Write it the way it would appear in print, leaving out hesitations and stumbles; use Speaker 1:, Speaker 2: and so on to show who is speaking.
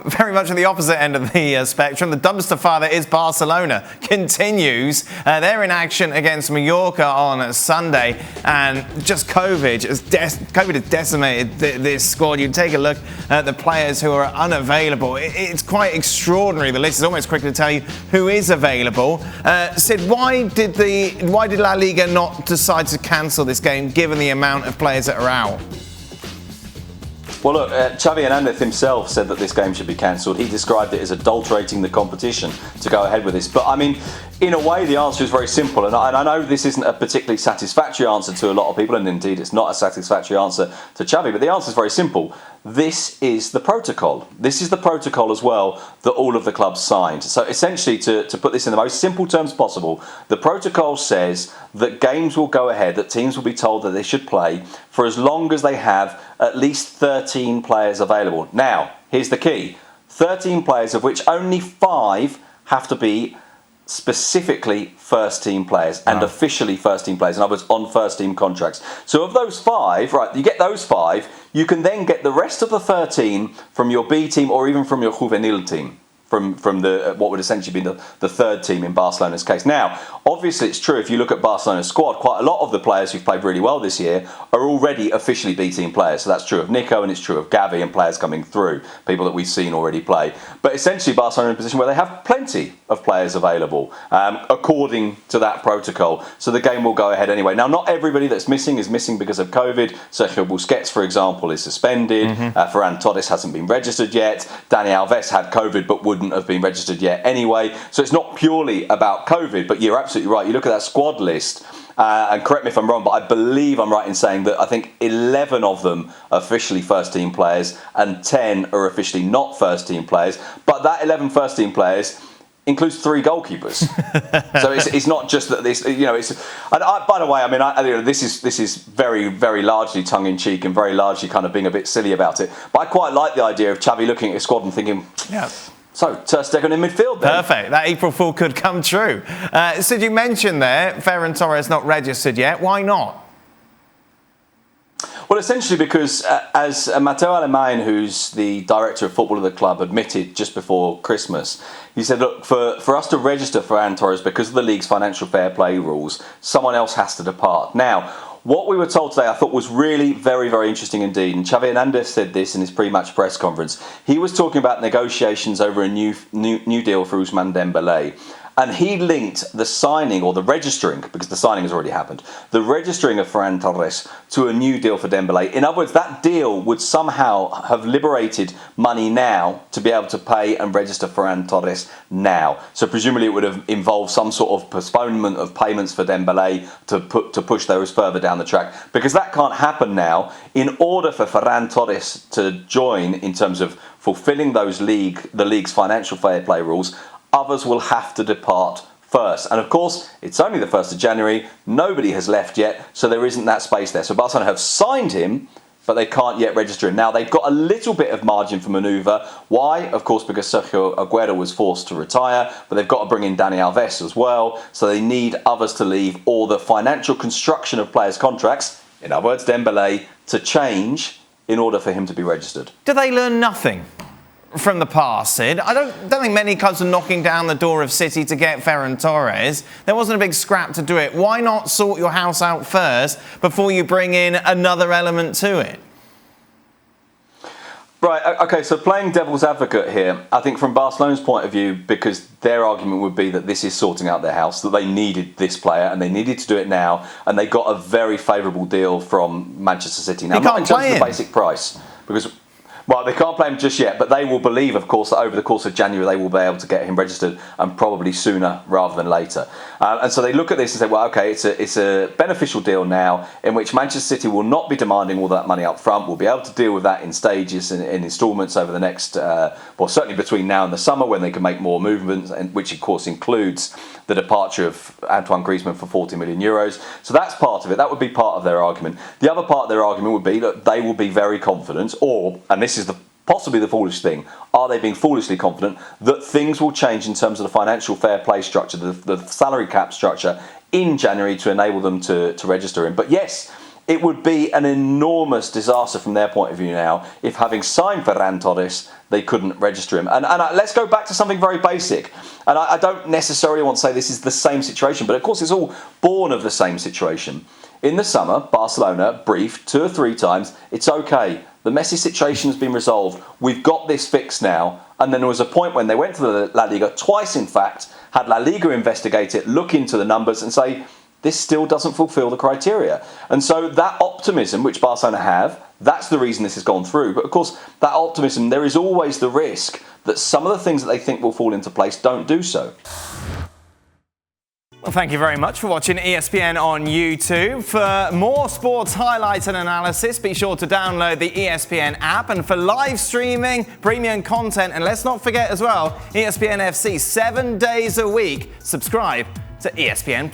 Speaker 1: very much at the opposite end of the spectrum. The dumpster fire that is Barcelona continues. They're in action against Mallorca on Sunday, and just COVID has decimated this squad. You take a look at the players who are unavailable. It's quite extraordinary. The list is almost quick to tell you who is available. Sid, why did La Liga not decide to cancel this game, given the amount of players that are out?
Speaker 2: Well, look, Xavi Hernandez himself said that this game should be cancelled. He described it as adulterating the competition to go ahead with this. But, I mean, in a way, the answer is very simple. And I know this isn't a particularly satisfactory answer to a lot of people, and indeed it's not a satisfactory answer to Xavi, but the answer is very simple. This is the protocol. This is the protocol as well that all of the clubs signed. So essentially, to put this in the most simple terms possible, the protocol says that games will go ahead, that teams will be told that they should play for as long as they have at least 13 players available. Now, here's the key. 13 players, of which only 5 have to be specifically first team players and officially first team players, in other words, on first team contracts. So of those 5, right, you get those 5, you can then get the rest of the 13 from your B team or even from your juvenil team. From the what would essentially be the third team in Barcelona's case. Now, obviously it's true, if you look at Barcelona's squad, quite a lot of the players who've played really well this year are already officially B team players. So that's true of Nico and it's true of Gavi and players coming through, people that we've seen already play. But essentially Barcelona are in a position where they have plenty of players available according to that protocol. So the game will go ahead anyway. Now, not everybody that's missing is missing because of COVID. Sergio Busquets, for example, is suspended. Ferran Torres hasn't been registered yet. Dani Alves had COVID but wouldn't have been registered yet anyway. So it's not purely about COVID, but you're absolutely right. You look at that squad list, and correct me if I'm wrong, but I believe I'm right in saying that I think 11 of them are officially first team players and 10 are officially not first team players. But that 11 first team players includes 3 goalkeepers. So it's not just that this, you know, it's. And by the way, I mean, this is very, very largely tongue in cheek and very largely kind of being a bit silly about it. But I quite like the idea of Xavi looking at his squad and thinking, yeah. So, Ter Stegen in midfield then.
Speaker 1: Perfect. That April Fool could come true. Sid, you mentioned there, Ferran Torres not registered yet. Why not?
Speaker 2: Well, essentially because, as Matteo Alemany, who's the director of football of the club, admitted just before Christmas, he said, look, for us to register Ferran Torres because of the league's financial fair play rules, someone else has to depart. Now, what we were told today I thought was really very, very interesting indeed. And Xavi Hernandez said this in his pre-match press conference. He was talking about negotiations over a new deal for Ousmane Dembélé. And he linked the signing, or the registering, because the signing has already happened, the registering of Ferran Torres to a new deal for Dembélé. In other words, that deal would somehow have liberated money now to be able to pay and register Ferran Torres now. So presumably it would have involved some sort of postponement of payments for Dembélé to push those further down the track. Because that can't happen now. In order for Ferran Torres to join in terms of fulfilling those the league's financial fair play rules, others will have to depart first. And of course, it's only the 1st of January. Nobody has left yet, so there isn't that space there. So Barcelona have signed him, but they can't yet register him. Now, they've got a little bit of margin for manoeuvre. Why? Of course, because Sergio Aguero was forced to retire, but they've got to bring in Dani Alves as well. So they need others to leave, or the financial construction of players' contracts, in other words, Dembélé, to change in order for him to be registered.
Speaker 1: Do they learn nothing from the past, Sid? I don't think many clubs are knocking down the door of City to get Ferran Torres. There wasn't a big scrap to do it. Why not sort your house out first before you bring in another element to it?
Speaker 2: Right, okay, so playing devil's advocate here, I think from Barcelona's point of view, because their argument would be that this is sorting out their house, that they needed this player and they needed to do it now, and they got a very favourable deal from Manchester City. Now, not in terms of the basic price, because... Well, they can't play him just yet, but they will believe, of course, that over the course of January they will be able to get him registered, and probably sooner rather than later. And so they look at this and say, well, okay, it's a beneficial deal now in which Manchester City will not be demanding all that money up front. We'll be able to deal with that in stages and in instalments over the next, well, certainly between now and the summer when they can make more movements, and which, of course, includes the departure of Antoine Griezmann for 40 million euros. So that's part of it. That would be part of their argument. The other part of their argument would be that they will be very confident, and this is possibly the foolish thing, are they being foolishly confident that things will change in terms of the financial fair play structure, the salary cap structure in January to enable them to register him. But yes, it would be an enormous disaster from their point of view now if, having signed Ferran Torres, they couldn't register him. And let's go back to something very basic. And I don't necessarily want to say this is the same situation, but of course it's all born of the same situation. In the summer, Barcelona briefed 2 or 3 times, it's okay, the Messi situation has been resolved, we've got this fixed now. And then there was a point when they went to the La Liga, twice in fact, had La Liga investigate it, look into the numbers and say, this still doesn't fulfil the criteria. And so that optimism, which Barcelona have, that's the reason this has gone through. But of course, that optimism, there is always the risk that some of the things that they think will fall into place don't do so.
Speaker 1: Well, thank you very much for watching ESPN on YouTube. For more sports highlights and analysis, be sure to download the ESPN app. And for live streaming, premium content, and let's not forget as well, ESPN FC 7 days a week. Subscribe to ESPN+.